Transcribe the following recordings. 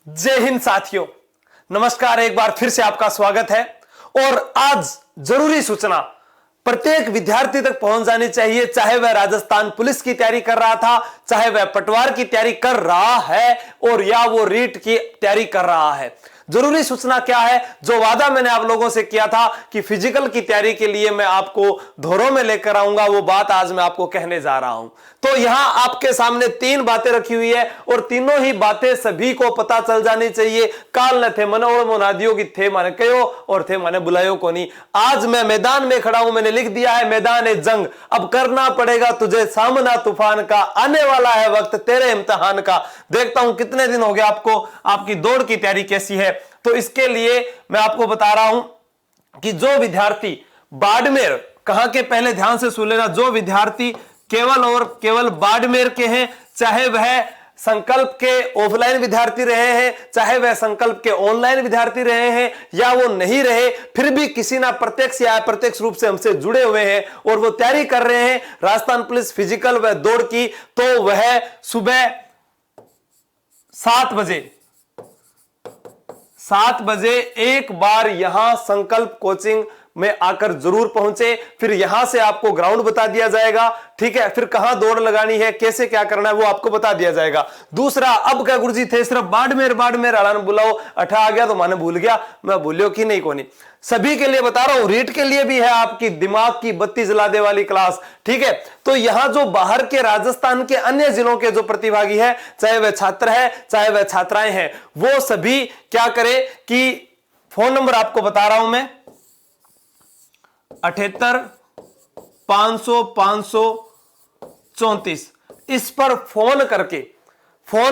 जय हिंद साथियों, नमस्कार। एक बार फिर से आपका स्वागत है। और आज जरूरी सूचना प्रत्येक विद्यार्थी तक पहुंच जानी चाहिए, चाहे वह राजस्थान पुलिस की तैयारी कर रहा था, चाहे वह पटवार की तैयारी कर रहा है और या वो रीट की तैयारी कर रहा है। जरूरी सूचना क्या है? जो वादा मैंने आप लोगों से किया था कि फिजिकल की तैयारी के लिए मैं आपको धोरों में लेकर आऊंगा, वो बात आज मैं आपको कहने जा रहा हूं। तो यहां आपके सामने तीन बातें रखी हुई है और तीनों ही बातें सभी को पता चल जानी चाहिए। काल न थे मनोड़ मोनादियों की थे माने कयो और थे माने बुलायो को नहीं। आज मैं मैदान में खड़ा हूं, मैंने लिख दिया है मैदान है जंग, अब करना पड़ेगा तुझे सामना तूफान का, आने वाला है वक्त तेरे इम्तिहान का। देखता हूं कितने दिन हो गए आपको, आपकी दौड़ की तैयारी कैसी है। तो इसके लिए मैं आपको बता रहा हूं कि जो विद्यार्थी बाड़मेर, कहां के पहले ध्यान से सुन लेना, जो विद्यार्थी केवल और केवल बाड़मेर के हैं, चाहे वह संकल्प के ऑफलाइन विद्यार्थी रहे हैं, चाहे वह संकल्प के ऑनलाइन विद्यार्थी रहे हैं या वो नहीं रहे, फिर भी किसी ना प्रत्यक्ष या अप्रत्यक्ष रूप से हमसे जुड़े हुए हैं और वो तैयारी कर रहे हैं राजस्थान पुलिस फिजिकल व दौड़ की, तो वह सुबह 7 बजे एक बार यहां संकल्प कोचिंग में आकर जरूर पहुंचे। फिर यहां से आपको ग्राउंड बता दिया जाएगा, ठीक है। फिर कहां दौड़ लगानी है, कैसे क्या करना है, वो आपको बता दिया जाएगा। दूसरा, अब क्या गुरुजी थे सिर्फ बाड़मेर आलान बुलाओ, अठा आ गया तो माने भूल गया, मैं भूलियो कि नहीं कोनी। सभी के लिए बता रहा हूं, रीट के लिए भी है आपकी दिमाग की बत्ती जला दे वाली क्लास, ठीक है। तो यहां जो बाहर के राजस्थान के अन्य जिलों के जो प्रतिभागी है, चाहे वह छात्र है चाहे वह छात्राएं हैं, वो सभी क्या करें कि फोन नंबर आपको बता रहा हूं मैं, 78 500 534, इस पर फोन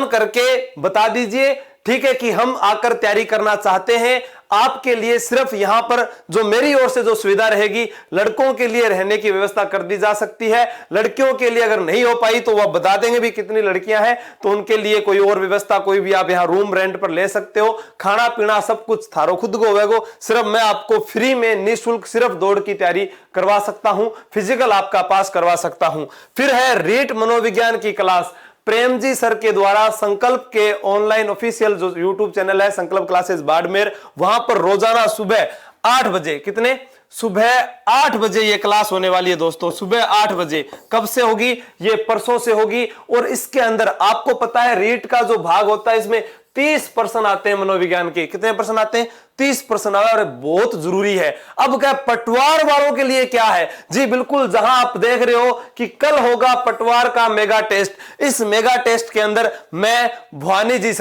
करके बता दीजिए, ठीक है, कि हम आकर तैयारी करना चाहते हैं। आपके लिए सिर्फ यहां पर जो मेरी ओर से जो सुविधा रहेगी, लड़कों के लिए रहने की व्यवस्था कर दी जा सकती है। लड़कियों के लिए अगर नहीं हो पाई तो वह बता देंगे भी कितनी लड़कियां हैं, तो उनके लिए कोई और व्यवस्था, कोई भी आप यहां रूम रेंट पर ले सकते हो। खाना पीना सब कुछ थारो खुद को होगा। सिर्फ मैं आपको फ्री में निःशुल्क सिर्फ दौड़ की तैयारी करवा सकता हूं, फिजिकल आपका पास करवा सकता हूं। फिर है रीट मनोविज्ञान की क्लास, प्रेम जी सर के द्वारा संकल्प के ऑनलाइन ऑफिशियल जो यूट्यूब चैनल है संकल्प क्लासेस बाड़मेर, वहां पर रोजाना सुबह 8 बजे, कितने, सुबह 8 बजे ये क्लास होने वाली है दोस्तों। सुबह 8 बजे कब से होगी? ये परसों से होगी। और इसके अंदर आपको पता है रीट का जो भाग होता है इसमें 30% आते हैं मनोविज्ञान के। कितने परसेंट आते हैं? 30% आए, और बहुत जरूरी है। अब क्या पटवार वालों के लिए क्या है जी? बिल्कुल, जहां आप देख रहे हो कि कल होगा पटवार का मेगा टेस्ट, इस मेगा टेस्ट के अंदर मैं भवानी जी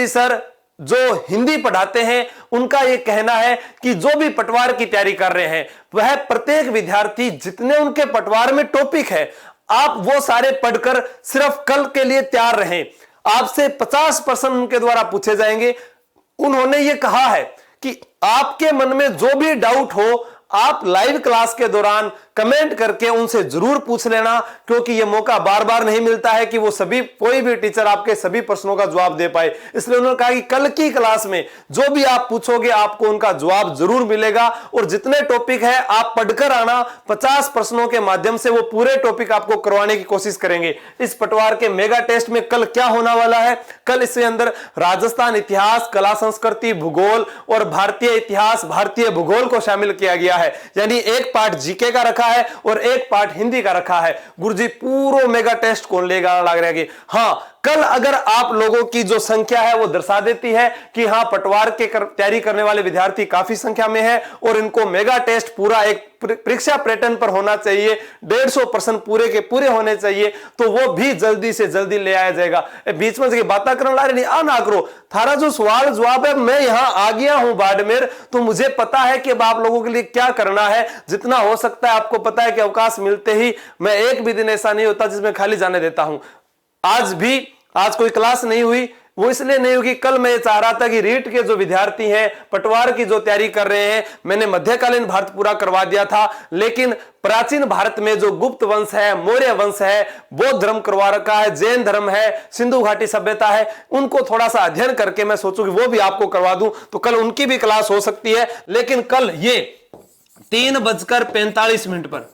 सर जो हिंदी पढ़ाते हैं, उनका यह कहना है कि जो भी पटवार की तैयारी कर रहे हैं वह प्रत्येक विद्यार्थी जितने उनके पटवार में टॉपिक है, आप वो सारे पढ़कर सिर्फ कल के लिए तैयार रहें। आपसे 50% उनके द्वारा पूछे जाएंगे। उन्होंने ये कहा है कि आपके मन में जो भी डाउट हो, आप लाइव क्लास के दौरान कमेंट करके उनसे जरूर पूछ लेना, क्योंकि यह मौका बार बार नहीं मिलता है कि वो सभी, कोई भी टीचर आपके सभी प्रश्नों का जवाब दे पाए। इसलिए उन्होंने कहा कि कल की क्लास में जो भी आप पूछोगे आपको उनका जवाब जरूर मिलेगा। और जितने टॉपिक है आप पढ़कर आना, 50 प्रश्नों के माध्यम से वो पूरे टॉपिक आपको करवाने की कोशिश करेंगे। इस पटवार के मेगा टेस्ट में कल क्या होने वाला है? कल इसके अंदर राजस्थान इतिहास, कला संस्कृति, भूगोल और भारतीय इतिहास, भारतीय भूगोल को शामिल किया गया है। यानी एक पार्ट जीके का रखा है और एक पार्ट हिंदी का रखा है। गुरुजी पूरा मेगा टेस्ट कौन लेगा लग रहा है कि हाँ, कल अगर आप लोगों की जो संख्या है वो दर्शा देती है कि हाँ पटवार के तैयारी करने वाले विद्यार्थी काफी संख्या में है और इनको मेगा टेस्ट पूरा एक परीक्षा पैटर्न पर होना चाहिए, 150% पूरे के पूरे होने चाहिए, तो वो भी जल्दी से जल्दी ले आया जाएगा। बीच में से बातें करने ला रहे नहीं, आ ना करो। थारा जो सवाल जवाब है, मैं यहां आ गया हूं बाड़मेर, तो मुझे पता है कि अब आप लोगों के लिए क्या करना है। जितना हो सकता है आपको पता है कि अवकाश मिलते ही, मैं एक भी दिन ऐसा नहीं होता जिसमें खाली जाने देता हूं। आज कोई क्लास नहीं हुई, वो इसलिए नहीं होगी, कल मैं चाह रहा था कि रीट के जो विद्यार्थी हैं, पटवार की जो तैयारी कर रहे हैं, मैंने मध्यकालीन भारत पूरा करवा दिया था, लेकिन प्राचीन भारत में जो गुप्त वंश है, मौर्य वंश है, बौद्ध धर्म करवा रखा है, जैन धर्म है, सिंधु घाटी सभ्यता है, उनको थोड़ा सा अध्ययन करके मैं सोचूं कि वो भी आपको करवा दूं, तो कल उनकी भी क्लास हो सकती है। लेकिन कल ये 3:45 पर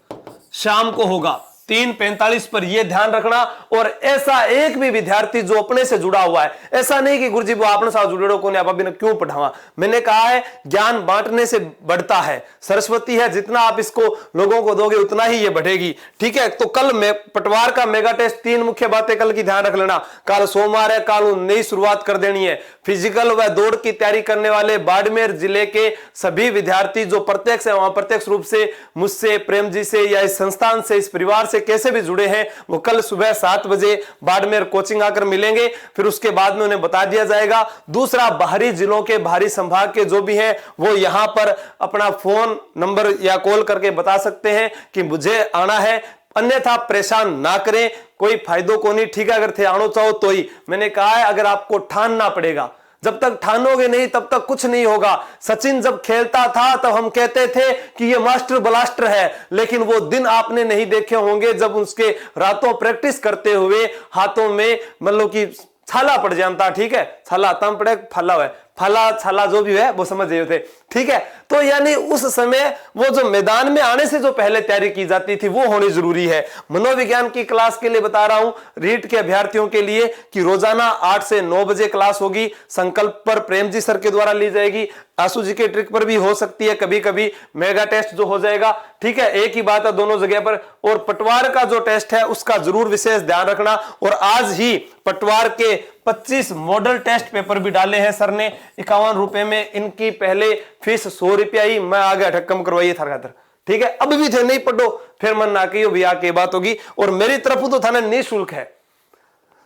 शाम को होगा। 3:45 पर यह ध्यान रखना। और ऐसा एक भी विद्यार्थी जो अपने से जुड़ा हुआ है, ऐसा नहीं कि गुरुजी वो आपने साथ जुड़े को आप अभी क्यों पढ़ावा। मैंने कहा है ज्ञान बांटने से बढ़ता है, सरस्वती है, जितना आप इसको लोगों को दोगे उतना ही ये बढ़ेगी। ठीक है, तो कल पटवार का मेगा टेस्ट, 3 मुख्य बातें कल की ध्यान रख लेना। कल सोमवार है, कल नई शुरुआत कर देनी है। फिजिकल व दौड़ की तैयारी करने वाले बाड़मेर जिले के सभी विद्यार्थी जो प्रत्यक्ष एवं अप्रत्यक्ष रूप से मुझसे, प्रेम जी से या इस संस्थान से, इस परिवार से कैसे भी जुड़े हैं, वो कल सुबह 7 बजे बाड़मेर कोचिंग आकर मिलेंगे। फिर उसके बाद में उन्हें बता दिया जाएगा। दूसरा, बाहरी जिलों के, बाहरी संभाग के जो भी हैं वो यहां पर अपना फोन नंबर या कॉल करके बता सकते हैं कि मुझे आना है, अन्यथा परेशान ना करें, कोई फायदो को नहीं। ठीक है, अगर थे आनो चाहो तो ही। मैंने कहा है अगर आपको ठानना पड़ेगा, जब तक ठानोगे नहीं तब तक कुछ नहीं होगा। सचिन जब खेलता था तब हम कहते थे कि ये मास्टर ब्लास्टर है, लेकिन वो दिन आपने नहीं देखे होंगे जब उसके रातों प्रैक्टिस करते हुए हाथों में मतलब कि छाला पड़ जाता। ठीक है, छाला तम पड़े फला है, फला छाला जो भी है वो समझ रहे थे। ठीक है, तो यानी उस समय वो जो मैदान में आने से जो पहले तैयारी की जाती थी वो होनी जरूरी है। मनोविज्ञान की क्लास के लिए बता रहा हूं रीट के अभ्यर्थियों के लिए कि रोजाना 8 से 9 बजे क्लास होगी। संकल्प पर प्रेम जी सर के द्वारा ली जाएगी, आशु जी के ट्रिक पर भी हो सकती है, कभी कभी मेगा टेस्ट जो हो जाएगा। ठीक है, एक ही बात है दोनों जगह पर। और पटवार का जो टेस्ट है उसका जरूर विशेष ध्यान रखना। और आज ही पटवार के 25 मॉडल टेस्ट पेपर भी डाले हैं सर ने 51 रुपए में। इनकी पहले फीस 100 रुपया ही, मैं आगे अटकम करवाइए था खातर। ठीक है, अब भी थे नहीं पढ़ो फिर मन ना कहियो भैया की बात होगी। और मेरी तरफ तो थाने निःशुल्क है,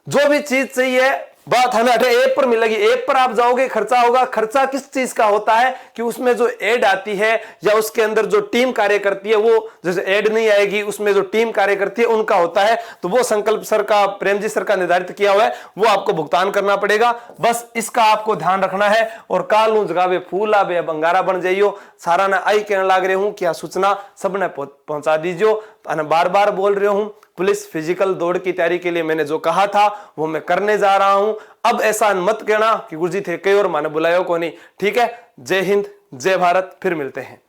जो भी चीज चाहिए बात हमें ऐप पर मिलेगी। ऐप पर आप जाओगे, खर्चा होगा। खर्चा किस चीज का होता है कि उसमें जो एड आती है या उसके अंदर जो टीम कार्य करती है, वो जैसे एड नहीं आएगी, उसमें जो टीम कार्य करती है उनका होता है। तो वो संकल्प सर का, प्रेम जी सर का निर्धारित किया हुआ है, वो आपको भुगतान करना पड़ेगा। बस इसका आपको ध्यान रखना है। और कालू जगावे फूल आवे बंगारा बन जाइयो, सारा ने आई कहने लाग रहे हूं क्या सूचना सबने पहुंचा दीजियो। बार बार बोल रहे हूं, पुलिस फिजिकल दौड़ की तैयारी के लिए मैंने जो कहा था वो मैं करने जा रहा हूं। अब ऐसा मत कहना कि गुरुजी थे कई और माने बुलायो को नहीं। ठीक है, जय हिंद, जय भारत, फिर मिलते हैं।